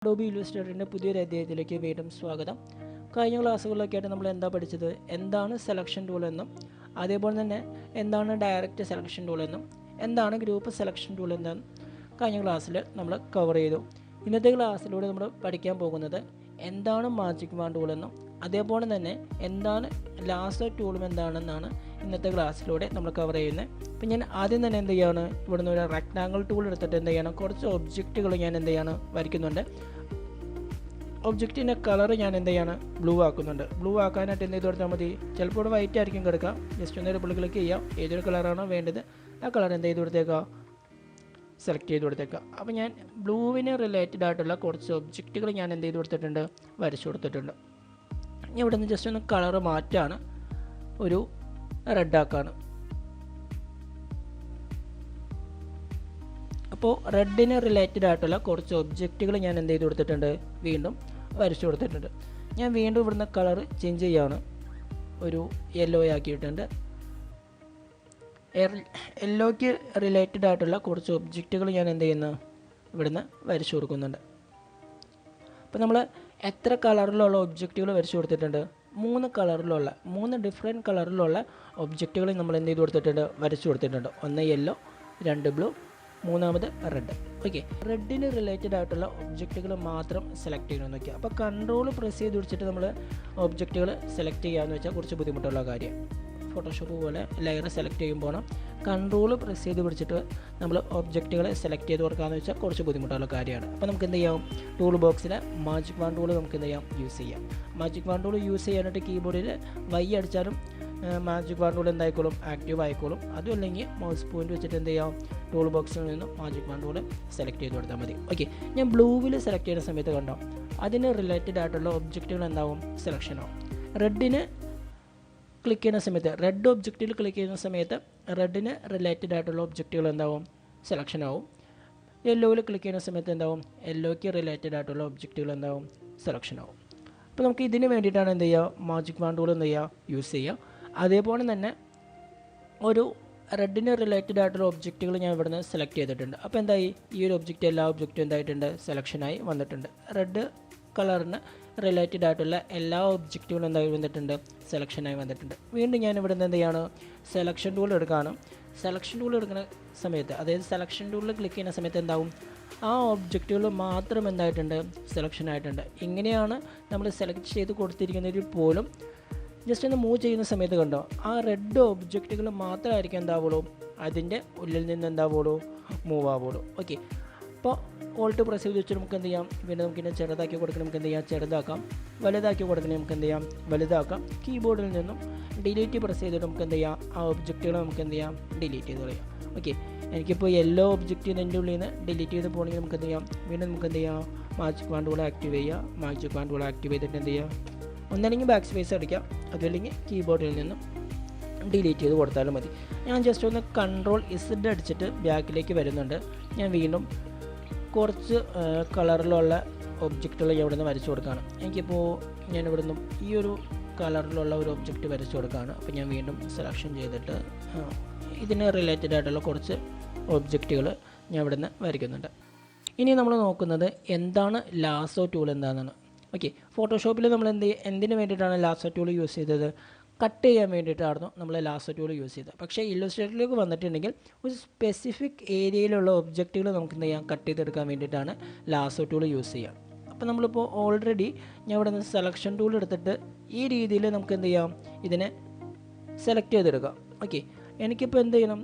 Adobe Illustrator പുതിയൊരു അധ്യായത്തിലേക്ക് വീണ്ടും സ്വാഗതം. കഴിഞ്ഞ ക്ലാസ്സുകളിലൊക്കെ ആയിട്ട് നമ്മൾ എന്താ പഠിച്ചത്, എന്താണ് സെലക്ഷൻ ടൂൾ എന്നും അതേപോലെ തന്നെ എന്താണ് ഡയറക്റ്റ് സെലക്ഷൻ ടൂൾ എന്നും എന്താണ് ഗ്രൂപ്പ് സെലക്ഷൻ ടൂൾ എന്നും കഴിഞ്ഞ ക്ലാസ്സിൽ നമ്മൾ കവർ ചെയ്തു. ഇന്നത്തെ ക്ലാസ്സിലൂടെ നമ്മൾ പഠിക്കാൻ പോകുന്നത് എന്താണ് മാജിക് വാൻഡ് ടൂൾ എന്നും അതേപോലെ തന്നെ എന്താണ് ലാസോ ടൂളും എന്താണെന്നാണ് ഇന്നത്തെ ക്ലാസ്സിലൂടെ നമ്മൾ കവർ ചെയ്യുന്നത്. അപ്പം ഞാൻ ആദ്യം തന്നെ എന്ത് ചെയ്യാണ്, ഇവിടുന്ന് ഒരു റെക്ടാങ്കിൾ ടൂൾ എടുത്തിട്ട് എന്ത് ചെയ്യണം, കുറച്ച് ഒബ്ജക്റ്റുകൾ ഞാൻ എന്ത് ചെയ്യാണ് വരയ്ക്കുന്നുണ്ട്. ഒബ്ജക്റ്റിൻ്റെ കളർ ഞാൻ എന്ത് ചെയ്യാണ് ബ്ലൂ ആക്കുന്നുണ്ട്. ബ്ലൂ ആക്കാനായിട്ട് എന്ത് ചെയ്ത് കൊടുത്താൽ മതി, ചിലപ്പോൾ ഇവിടെ വൈറ്റ് ആയിരിക്കും കിടക്കാം. ജസ്റ്റ് ഒന്ന് ഡബിൾ ക്ലിക്ക് ചെയ്യാം, ഏതൊരു കളറാണോ വേണ്ടത് ആ കളർ എന്ത് ചെയ്ത് കൊടുത്തേക്കാം, സെലക്ട് ചെയ്ത് കൊടുത്തേക്കാം. അപ്പോൾ ഞാൻ ബ്ലൂവിന് റിലേറ്റഡ് ആയിട്ടുള്ള കുറച്ച് ഒബ്ജക്റ്റുകൾ ഞാൻ എന്ത് ചെയ്ത് കൊടുത്തിട്ടുണ്ട്, വരച്ചു കൊടുത്തിട്ടുണ്ട്. ഞാൻ ഇവിടെ നിന്ന് ജസ്റ്റ് ഒന്ന് കളറ് മാറ്റാണ്, ഒരു റെഡ് ആക്കാണ്. അപ്പോൾ റെഡിന് റിലേറ്റഡ് ആയിട്ടുള്ള കുറച്ച് ഒബ്ജക്റ്റുകൾ ഞാൻ എന്ത് ചെയ്ത് കൊടുത്തിട്ടുണ്ട്, വീണ്ടും വരച്ചു കൊടുത്തിട്ടുണ്ട്. ഞാൻ വീണ്ടും ഇവിടുന്ന് കളർ ചേഞ്ച് ചെയ്യാണ്, ഒരു യെല്ലോ ആക്കിയിട്ടുണ്ട്. യെല്ലോയ്ക്ക് റിലേറ്റഡ് ആയിട്ടുള്ള കുറച്ച് ഒബ്ജക്റ്റുകൾ ഞാൻ എന്ത് ചെയ്യുന്നു, ഇവിടുന്ന് വരച്ചു കൊടുക്കുന്നുണ്ട്. അപ്പോൾ നമ്മൾ എത്ര കളറിലുള്ള ഒബ്ജക്റ്റുകൾ വരച്ചു കൊടുത്തിട്ടുണ്ട്, 3 ഡിഫറെൻറ്റ് കളറിലുള്ള ഒബ്ജക്റ്റുകൾ നമ്മൾ എന്ത് ചെയ്ത് കൊടുത്തിട്ടുണ്ട്, വരച്ചു കൊടുത്തിട്ടുണ്ട്. ഒന്ന് യെല്ലോ, 2 ബ്ലൂ, 3 റെഡ്. ഓക്കെ, റെഡിന് റിലേറ്റഡ് ആയിട്ടുള്ള ഒബ്ജക്റ്റുകൾ മാത്രം സെലക്ട് ചെയ്യണമെന്ന് വയ്ക്കുക. അപ്പോൾ കൺട്രോൾ പ്രസ് ചെയ്ത് പിടിച്ചിട്ട് നമ്മൾ ഒബ്ജക്റ്റുകൾ സെലക്ട് ചെയ്യാമെന്ന് വെച്ചാൽ കുറച്ച് ബുദ്ധിമുട്ടുള്ള കാര്യം. ഫോട്ടോഷോപ്പ് പോലെ ലെയർ സെലക്ട് ചെയ്യുമ്പോൾ കൺട്രോൾ പ്രസ് ചെയ്ത് പിടിച്ചിട്ട് നമ്മൾ ഒബ്ജക്റ്റുകൾ സെലക്ട് ചെയ്ത് കൊടുക്കാമെന്ന് വെച്ചാൽ കുറച്ച് ബുദ്ധിമുട്ടുള്ള കാര്യമാണ്. അപ്പോൾ നമുക്ക് എന്ത് ചെയ്യാം, ടൂൾ ബോക്സിലെ മാജിക് വാൻഡ് ടൂൾ നമുക്ക് എന്ത് ചെയ്യാം, യൂസ് ചെയ്യാം. മാജിക് വാൻഡ് ടൂൾ യൂസ് ചെയ്യാനായിട്ട് കീബോർഡിൽ വൈ അടിച്ചാലും മാജിക് വാൻഡ് ടൂൾ എന്തായിക്കോളും, ആക്റ്റീവ് ആയിക്കോളും. അതും അല്ലെങ്കിൽ മൗസ് പോയിന്റ് വെച്ചിട്ട് എന്ത് ചെയ്യാം, ടൂൾ ബോക്സിൽ നിന്ന് മാജിക് വാൻഡ് ടൂൾ സെലക്ട് ചെയ്ത് കൊടുത്താൽ മതി. ഓക്കെ, ഞാൻ ബ്ലൂവിൽ സെലക്ട് ചെയ്യുന്ന സമയത്ത് കണ്ടോ, അതിന് റിലേറ്റഡ് ആയിട്ടുള്ള ഒബ്ജക്റ്റുകൾ എന്താവും, സെലക്ഷൻ ആവും. റെഡിന് ക്ലിക്ക് ചെയ്യുന്ന സമയത്ത്, റെഡ് ഒബ്ജക്റ്റിൽ ക്ലിക്ക് ചെയ്യുന്ന സമയത്ത് റെഡിന് റിലേറ്റഡ് ആയിട്ടുള്ള ഒബ്ജക്റ്റുകൾ എന്താവും, സെലക്ഷൻ ആവും. യെല്ലോയിൽ ക്ലിക്ക് ചെയ്യുന്ന സമയത്ത് എന്താവും, യെല്ലോയ്ക്ക് റിലേറ്റഡ് ആയിട്ടുള്ള ഒബ്ജക്റ്റുകൾ എന്താവും, സെലക്ഷൻ ആവും. അപ്പോൾ നമുക്ക് ഇതിന് വേണ്ടിയിട്ടാണ് എന്ത് ചെയ്യുക, മാജിക് വാൻഡ് ടൂൾ എന്ത് ചെയ്യുക, യൂസ് ചെയ്യുക. അതേപോലെ തന്നെ ഒരു റെഡിന് റിലേറ്റഡ് ആയിട്ടുള്ള ഒബ്ജക്റ്റുകൾ ഞാൻ ഇവിടുന്ന് സെലക്ട് ചെയ്തിട്ടുണ്ട്. അപ്പോൾ എന്തായി, ഈ ഒരു ഒബ്ജക്റ്റ് എല്ലാ ഒബ്ജക്റ്റും എന്തായിട്ടുണ്ട്, സെലക്ഷനായി വന്നിട്ടുണ്ട്. റെഡ് കളറിന് റിലേറ്റഡ് ആയിട്ടുള്ള എല്ലാ ഒബ്ജക്റ്റുകളും എന്തായി വന്നിട്ടുണ്ട്, സെലക്ഷനായി വന്നിട്ടുണ്ട്. വീണ്ടും ഞാൻ ഇവിടെ നിന്ന് എന്ത് ചെയ്യാണ്, സെലക്ഷൻ ടൂൾ എടുക്കുകയാണ്. സെലക്ഷൻ ടൂൾ എടുക്കുന്ന സമയത്ത്, അതായത് സെലക്ഷൻ ടൂളിൽ ക്ലിക്ക് ചെയ്യുന്ന സമയത്ത് എന്താവും, ആ ഒബ്ജക്റ്റുകൾ മാത്രം എന്തായിട്ടുണ്ട്, സെലക്ഷൻ ആയിട്ടുണ്ട്. ഇങ്ങനെയാണ് നമ്മൾ സെലക്ട് ചെയ്ത് കൊടുത്തിരിക്കുന്നതിൽ പോലും ജസ്റ്റ് ഒന്ന് മൂവ് ചെയ്യുന്ന സമയത്ത് കണ്ടോ, ആ റെഡ് ഒബ്ജക്റ്റുകൾ മാത്രമായിരിക്കും എന്താവുള്ളൂ, അതിൻ്റെ ഉള്ളിൽ നിന്ന് എന്താവുള്ളൂ, മൂവ് ആവുള്ളൂ. ഓക്കെ, അപ്പോൾ ഓൾട്ട് പ്രസ് ചെയ്ത് വെച്ച് നമുക്ക് എന്ത് ചെയ്യാം, വീണ്ടും നമുക്കിന്നെ ചെറുതാക്കി കൊടുക്കണം, നമുക്ക് എന്ത് ചെയ്യാം, ചെറുതാക്കാം. വലുതാക്കി കൊടുക്കണം, നമുക്ക് എന്ത് ചെയ്യാം, വലുതാക്കാം. കീബോർഡിൽ നിന്നും ഡിലീറ്റ് പ്രസ് ചെയ്തിട്ട് നമുക്ക് എന്ത് ചെയ്യാം, ആ ഒബ്ജക്റ്റുകൾ നമുക്ക് എന്ത് ചെയ്യാം, ഡിലീറ്റ് ചെയ്ത് കളയാം. ഓക്കെ, എനിക്കിപ്പോൾ യെല്ലോ ഒബ്ജക്റ്റ് എൻ്റെ ഉള്ളിൽ നിന്ന് ഡിലീറ്റ് ചെയ്ത് പോകണമെങ്കിൽ നമുക്ക് എന്ത് ചെയ്യാം, വീണ്ടും നമുക്ക് എന്ത് ചെയ്യാം, മാജിക് വാൻഡ് ടൂൾ ആക്റ്റീവ് ചെയ്യുക. മാജിക് വാൻഡ് ടൂൾ ആക്റ്റീവ് ചെയ്തിട്ട് എന്ത് ചെയ്യുക, ഒന്നല്ലെങ്കിൽ ബാക്ക് സ്പേസ് അടിക്കാം, അതല്ലെങ്കിൽ കീബോർഡിൽ നിന്നും ഡിലീറ്റ് ചെയ്ത് കൊടുത്താലും മതി. ഞാൻ ജസ്റ്റ് ഒന്ന് കൺട്രോൾ ഇസഡ് അടിച്ചിട്ട് ബാക്കിലേക്ക് വരുന്നുണ്ട്. ഞാൻ വീണ്ടും കുറച്ച് കളറിലുള്ള ഒബ്ജക്റ്റുകൾ ഇവിടെ നിന്ന് വരച്ചു കൊടുക്കുകയാണ്. എനിക്കിപ്പോൾ ഞാൻ ഇവിടെ നിന്നും ഈ ഒരു കളറിലുള്ള ഒരു ഒബ്ജക്റ്റ് വരച്ചു കൊടുക്കുകയാണ്. അപ്പോൾ ഞാൻ വീണ്ടും സെലക്ഷൻ ചെയ്തിട്ട് ഇതിന് റിലേറ്റഡ് ആയിട്ടുള്ള കുറച്ച് ഒബ്ജക്റ്റുകൾ ഞാൻ ഇവിടെ നിന്ന് വരയ്ക്കുന്നുണ്ട്. ഇനി നമ്മൾ നോക്കുന്നത് എന്താണ് ലാസോ ടൂൾ എന്താണെന്നാണ്. ഓക്കെ, ഫോട്ടോഷോപ്പിൽ നമ്മൾ എന്തിനു വേണ്ടിയിട്ടാണ് ലാസോ ടൂൾ യൂസ് ചെയ്തത്, കട്ട് ചെയ്യാൻ വേണ്ടിയിട്ടായിരുന്നു നമ്മൾ ലാസോ ടൂൾ യൂസ് ചെയ്തത്. പക്ഷേ ഇല്ലുസ്ട്രേറ്ററിലേക്ക് വന്നിട്ടുണ്ടെങ്കിൽ ഒരു സ്പെസിഫിക് ഏരിയയിലുള്ള ഒബ്ജക്റ്റുകൾ നമുക്ക് എന്ത് ചെയ്യാം, കട്ട് ചെയ്തെടുക്കാൻ വേണ്ടിയിട്ടാണ് ലാസോ ടൂൾ യൂസ് ചെയ്യുക. അപ്പോൾ നമ്മളിപ്പോൾ ഓൾറെഡി ഞാൻ ഇവിടെ നിന്ന് സെലക്ഷൻ ടൂൾ എടുത്തിട്ട് ഈ രീതിയിൽ നമുക്ക് എന്ത് ചെയ്യാം, ഇതിനെ സെലക്ട് ചെയ്തെടുക്കാം. ഓക്കെ, എനിക്കിപ്പോൾ എന്ത് ചെയ്യണം,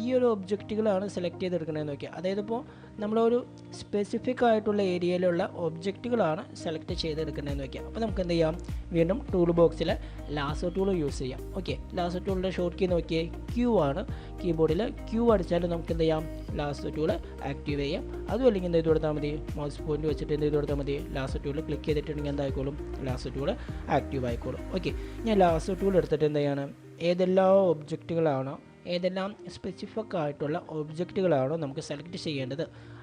ഈ ഒരു ഒബ്ജക്റ്റുകളാണ് സെലക്ട് ചെയ്തെടുക്കണമെന്ന് നോക്കിയാൽ, അതായത് ഇപ്പോൾ നമ്മളൊരു സ്പെസിഫിക് ആയിട്ടുള്ള ഏരിയയിലുള്ള ഒബ്ജക്റ്റുകളാണ് സെലക്ട് ചെയ്തെടുക്കണമെന്ന് നോക്കിയാൽ. അപ്പോൾ നമുക്ക് എന്ത് ചെയ്യാം, വീണ്ടും ടൂൾ ബോക്സിൽ ലാസോ ടൂൾ യൂസ് ചെയ്യാം. ഓക്കെ, ലാസോ ടൂളിൻ്റെ ഷോർട്ട് കീ നോക്കിയേ, ക്യൂ ആണ്. കീബോർഡിൽ ക്യൂ അടിച്ചാൽ നമുക്ക് എന്ത് ചെയ്യാം, ലാസോ ടൂൾ ആക്റ്റീവ് ചെയ്യാം. അതും അല്ലെങ്കിൽ എന്ത് ചെയ്ത് കൊടുത്താൽ മതി, മൗസ് പോയിന്റ് വെച്ചിട്ട് എന്ത് ചെയ്ത് കൊടുത്താൽ മതി, ലാസോ ടൂൾ ക്ലിക്ക് ചെയ്തിട്ടുണ്ടെങ്കിൽ എന്തായിക്കോളും, ലാസോ ടൂൾ ആക്റ്റീവ് ആയിക്കോളും. ഓക്കെ, ഞാൻ ലാസോ ടൂൾ എടുത്തിട്ട് എന്ത് ചെയ്യാണ്, ഏതെല്ലാം ഒബ്ജക്റ്റുകളാണോ, ഏതെല്ലാം സ്പെസിഫിക് ആയിട്ടുള്ള ഒബ്ജക്റ്റുകളാണോ നമുക്ക് സെലക്ട് ചെയ്യേണ്ടത്,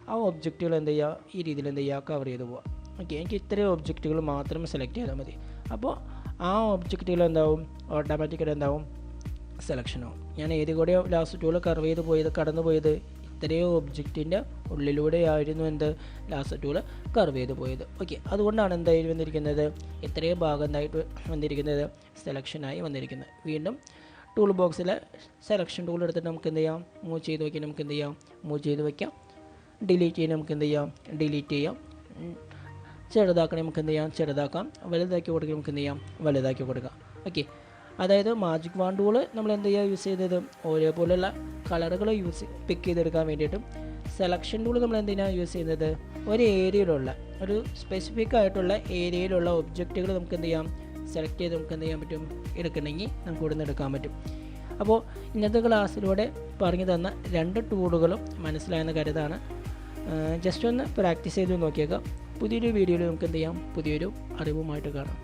ആ ഒബ്ജക്റ്റുകൾ എന്ത് ചെയ്യുക, ഈ രീതിയിൽ എന്ത് ചെയ്യുക, കവർ ചെയ്ത് പോവുക. ഓക്കെ, എനിക്ക് ഇത്രയും ഒബ്ജക്റ്റുകൾ മാത്രം സെലക്ട് ചെയ്താൽ മതി. അപ്പോൾ ആ ഒബ്ജക്റ്റുകൾ എന്താവും, ഓട്ടോമാറ്റിക്കലി എന്താവും, സെലക്ഷൻ ആവും. ഞാൻ ഏത് കൂടെ ലാസ്റ്റ് ടൂൾ കർവ് ചെയ്ത് പോയത്, കടന്നു പോയത് എത്രയോ ഒബ്ജക്റ്റിൻ്റെ ഉള്ളിലൂടെയായിരുന്നു ലാസോ ടൂൾ കർവ് ചെയ്ത് പോയത്. ഓക്കെ, അതുകൊണ്ടാണ് എന്തായി വന്നിരിക്കുന്നത്, എത്രയോ ഭാഗം എന്തായിട്ട് വന്നിരിക്കുന്നത്, സെലക്ഷനായി വന്നിരിക്കുന്നത്. വീണ്ടും ടൂൾ ബോക്സിലെ സെലക്ഷൻ ടൂൾ എടുത്തിട്ട് നമുക്ക് എന്ത് ചെയ്യാം, മൂവ് ചെയ്ത് വയ്ക്കാം. നമുക്ക് എന്ത് ചെയ്യാം, മൂവ് ചെയ്ത് വയ്ക്കാം. ഡിലീറ്റ് ചെയ്യാൻ നമുക്ക് എന്ത് ചെയ്യാം, ഡിലീറ്റ് ചെയ്യാം. ചെറുതാക്കണേ നമുക്ക് എന്ത് ചെയ്യാം, ചെറുതാക്കാം. വലുതാക്കി കൊടുക്കുക നമുക്ക് എന്ത് ചെയ്യാം, വലുതാക്കി കൊടുക്കാം. ഓക്കെ, അതായത് മാജിക് വാണ്ട് ടൂൾ നമ്മൾ എന്ത് ചെയ്യുക, യൂസ് ചെയ്തത് ഒരേപോലെയുള്ള കളറുകൾ പിക്ക് ചെയ്തെടുക്കാൻ വേണ്ടിയിട്ടും, സെലക്ഷൻ ടൂൾ നമ്മൾ എന്തിനാണ് യൂസ് ചെയ്യുന്നത്, ഒരു ഏരിയയിലുള്ള ഒരു സ്പെസിഫിക് ആയിട്ടുള്ള ഏരിയയിലുള്ള ഒബ്ജക്റ്റുകൾ നമുക്ക് എന്ത് ചെയ്യാം, സെലക്ട് ചെയ്ത് നമുക്ക് എന്ത് ചെയ്യാൻ പറ്റും, എടുക്കണമെങ്കിൽ നമുക്ക് ഇവിടെ നിന്ന് എടുക്കാൻ പറ്റും. അപ്പോൾ ഇന്നത്തെ ക്ലാസ്സിലൂടെ പറഞ്ഞു തന്ന 2 ടൂളുകളും മനസ്സിലായെന്ന് കരുതാണ്. ജസ്റ്റ് ഒന്ന് പ്രാക്ടീസ് ചെയ്ത് നോക്കിയേക്കാം. പുതിയൊരു വീഡിയോയിൽ നമുക്ക് എന്ത് ചെയ്യാം, പുതിയൊരു അറിവുമായിട്ട് കാണാം.